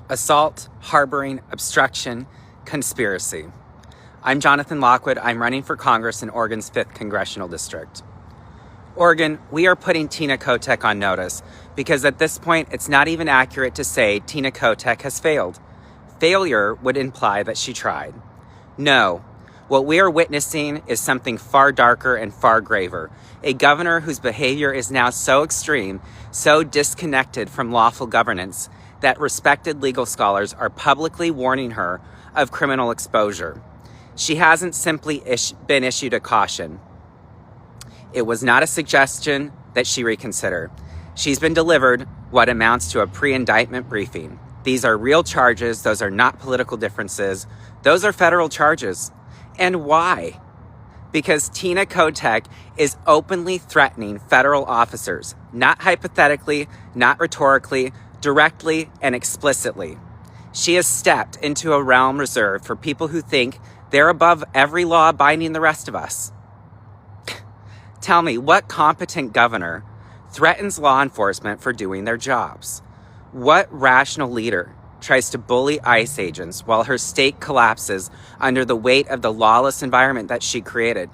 assault, harboring, obstruction, conspiracy. I'm Jonathan Lockwood. I'm running for Congress in Oregon's 5th Congressional District. Oregon, we are putting Tina Kotek on notice because at this point, it's not even accurate to say Tina Kotek has failed. Failure would imply that she tried. No, what we are witnessing is something far darker and far graver. A governor whose behavior is now so extreme, so disconnected from lawful governance, that respected legal scholars are publicly warning her of criminal exposure. She hasn't simply been issued a caution. It was not a suggestion that she reconsider. She's been delivered what amounts to a pre-indictment briefing. These are real charges. Those are not political differences. Those are federal charges. And why? Because Tina Kotek is openly threatening federal officers, not hypothetically, not rhetorically, directly and explicitly. She has stepped into a realm reserved for people who think they're above every law binding the rest of us. Tell me, what competent governor threatens law enforcement for doing their jobs? What rational leader tries to bully ICE agents while her state collapses under the weight of the lawless environment that she created?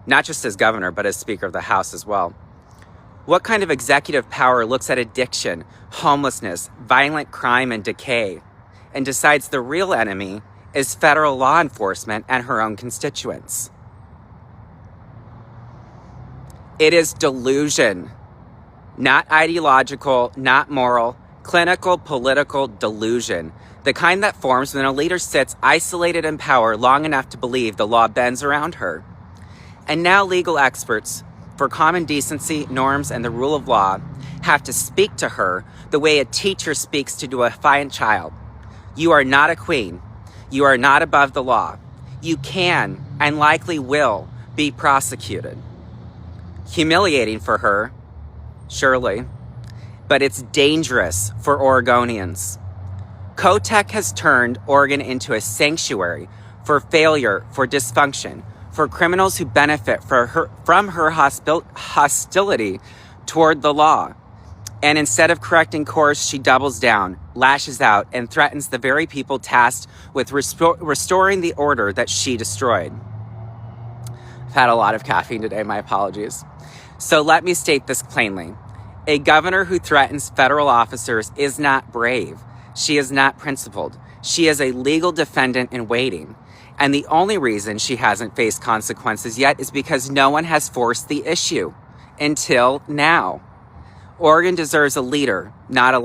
Not just as governor, but as Speaker of the House as well. What kind of executive power looks at addiction, homelessness, violent crime, and decay, and decides the real enemy is federal law enforcement and her own constituents? It is delusion, not ideological, not moral, clinical, political delusion, the kind that forms when a leader sits isolated in power long enough to believe the law bends around her. And now legal experts for common decency, norms, and the rule of law have to speak to her the way a teacher speaks to a defiant child. You are not a queen. You are not above the law. You can and likely will be prosecuted. Humiliating for her, surely, but it's dangerous for Oregonians. Kotek has turned Oregon into a sanctuary for failure, for dysfunction, for criminals who benefit from her hostility toward the law. And instead of correcting course, she doubles down, lashes out, and threatens the very people tasked with restoring the order that she destroyed. I've had a lot of caffeine today, my apologies. So let me state this plainly. A governor who threatens federal officers is not brave. She is not principled. She is a legal defendant in waiting. And the only reason she hasn't faced consequences yet is because no one has forced the issue until now. Oregon deserves a leader, not a